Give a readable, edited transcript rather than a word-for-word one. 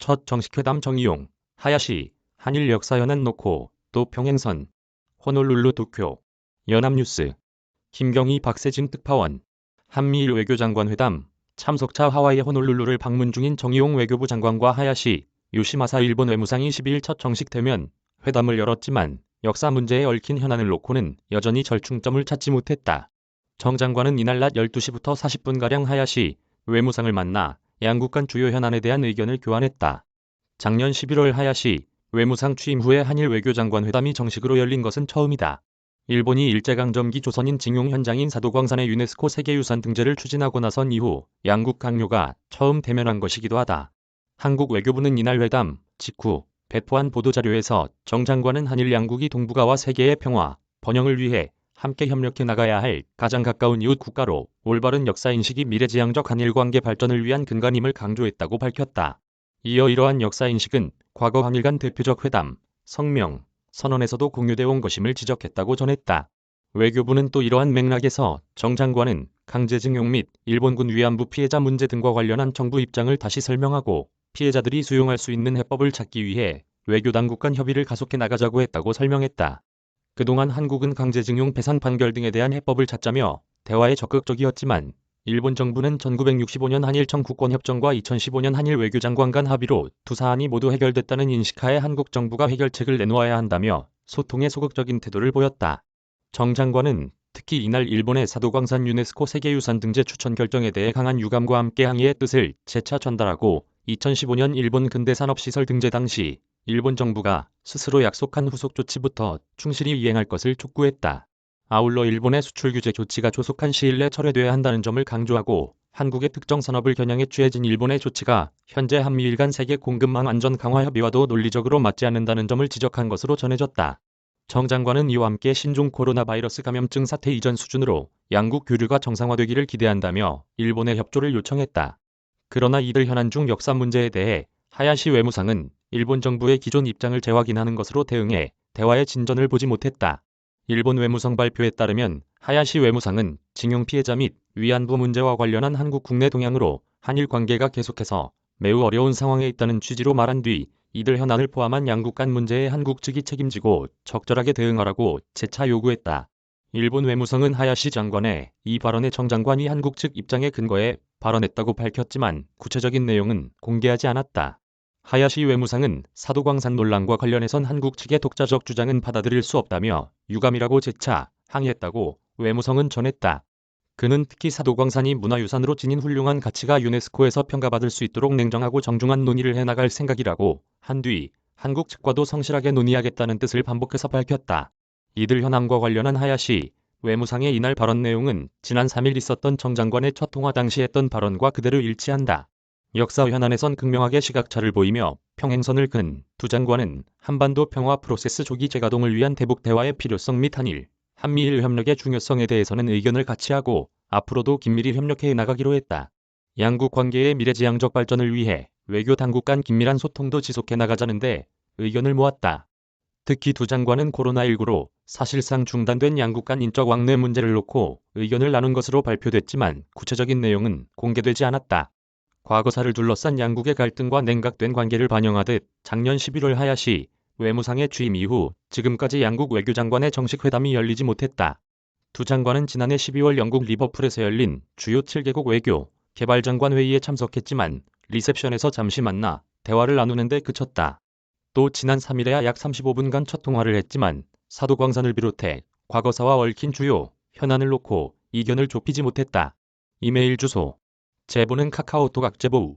첫 정식회담 정의용, 하야시, 한일 역사현안 놓고 또 평행선, 호놀룰루 도쿄, 연합뉴스, 김경희 박세진 특파원, 한미일 외교장관 회담, 참석차 하와이 호놀룰루를 방문 중인 정의용 외교부 장관과 하야시, 요시마사 일본 외무상이 12일 첫 정식 대면 회담을 열었지만 역사 문제에 얽힌 현안을 놓고는 여전히 절충점을 찾지 못했다. 정 장관은 이날 낮 12시부터 40분가량 하야시 외무상을 만나 양국 간 주요 현안에 대한 의견을 교환했다. 작년 11월 하야시 외무상 취임 후에 한일 외교장관 회담이 정식으로 열린 것은 처음이다. 일본이 일제강점기 조선인 징용 현장인 사도광산의 유네스코 세계유산 등재를 추진하고 나선 이후 양국 강요가 처음 대면한 것이기도 하다. 한국 외교부는 이날 회담 직후 배포한 보도자료에서 정 장관은 한일 양국이 동북아와 세계의 평화, 번영을 위해 함께 협력해 나가야 할 가장 가까운 이웃 국가로 올바른 역사인식이 미래지향적 한일관계 발전을 위한 근간임을 강조했다고 밝혔다. 이어 이러한 역사인식은 과거 한일 간 대표적 회담, 성명, 선언에서도 공유돼 온 것임을 지적했다고 전했다. 외교부는 또 이러한 맥락에서 정 장관은 강제징용 및 일본군 위안부 피해자 문제 등과 관련한 정부 입장을 다시 설명하고 피해자들이 수용할 수 있는 해법을 찾기 위해 외교당국 간 협의를 가속해 나가자고 했다고 설명했다. 그동안 한국은 강제징용 배상 판결 등에 대한 해법을 찾자며 대화에 적극적이었지만 일본 정부는 1965년 한일 청구권협정과 2015년 한일 외교장관 간 합의로 두 사안이 모두 해결됐다는 인식하에 한국 정부가 해결책을 내놓아야 한다며 소통에 소극적인 태도를 보였다. 정 장관은 특히 이날 일본의 사도광산 유네스코 세계유산 등재 추천 결정에 대해 강한 유감과 함께 항의의 뜻을 재차 전달하고 2015년 일본 근대산업시설 등재 당시 일본 정부가 스스로 약속한 후속 조치부터 충실히 이행할 것을 촉구했다. 아울러 일본의 수출 규제 조치가 조속한 시일 내 철회돼야 한다는 점을 강조하고 한국의 특정 산업을 겨냥해 취해진 일본의 조치가 현재 한미일 간 세계 공급망 안전 강화 협의와도 논리적으로 맞지 않는다는 점을 지적한 것으로 전해졌다. 정 장관은 이와 함께 신종 코로나 바이러스 감염증 사태 이전 수준으로 양국 교류가 정상화되기를 기대한다며 일본의 협조를 요청했다. 그러나 이들 현안 중 역사 문제에 대해 하야시 외무상은 일본 정부의 기존 입장을 재확인하는 것으로 대응해 대화의 진전을 보지 못했다. 일본 외무성 발표에 따르면 하야시 외무상은 징용 피해자 및 위안부 문제와 관련한 한국 국내 동향으로 한일 관계가 계속해서 매우 어려운 상황에 있다는 취지로 말한 뒤 이들 현안을 포함한 양국 간 문제에 한국 측이 책임지고 적절하게 대응하라고 재차 요구했다. 일본 외무성은 하야시 장관의 이 발언에 정 장관이 한국 측 입장에 근거해 발언했다고 밝혔지만 구체적인 내용은 공개하지 않았다. 하야시 외무상은 사도광산 논란과 관련해선 한국 측의 독자적 주장은 받아들일 수 없다며 유감이라고 재차 항의했다고 외무성은 전했다. 그는 특히 사도광산이 문화유산으로 지닌 훌륭한 가치가 유네스코에서 평가받을 수 있도록 냉정하고 정중한 논의를 해나갈 생각이라고 한 뒤 한국 측과도 성실하게 논의하겠다는 뜻을 반복해서 밝혔다. 이들 현안과 관련한 하야시 외무상의 이날 발언 내용은 지난 3일 있었던 정 장관의 첫 통화 당시 했던 발언과 그대로 일치한다. 역사 현안에선 극명하게 시각차를 보이며 평행선을 긋은 두 장관은 한반도 평화 프로세스 조기 재가동을 위한 대북 대화의 필요성 및 한미일 협력의 중요성에 대해서는 의견을 같이 하고 앞으로도 긴밀히 협력해 나가기로 했다. 양국 관계의 미래지향적 발전을 위해 외교 당국 간 긴밀한 소통도 지속해 나가자는데 의견을 모았다. 특히 두 장관은 코로나19로 사실상 중단된 양국 간 인적 왕래 문제를 놓고 의견을 나눈 것으로 발표됐지만 구체적인 내용은 공개되지 않았다. 과거사를 둘러싼 양국의 갈등과 냉각된 관계를 반영하듯 작년 11월 하야시 외무상의 취임 이후 지금까지 양국 외교장관의 정식 회담이 열리지 못했다. 두 장관은 지난해 12월 영국 리버풀에서 열린 주요 7개국 외교, 개발장관 회의에 참석했지만 리셉션에서 잠시 만나 대화를 나누는 데 그쳤다. 또 지난 3일에야 약 35분간 첫 통화를 했지만 사도광산을 비롯해 과거사와 얽힌 주요 현안을 놓고 이견을 좁히지 못했다. 이메일 주소 제보는 카카오톡 악제보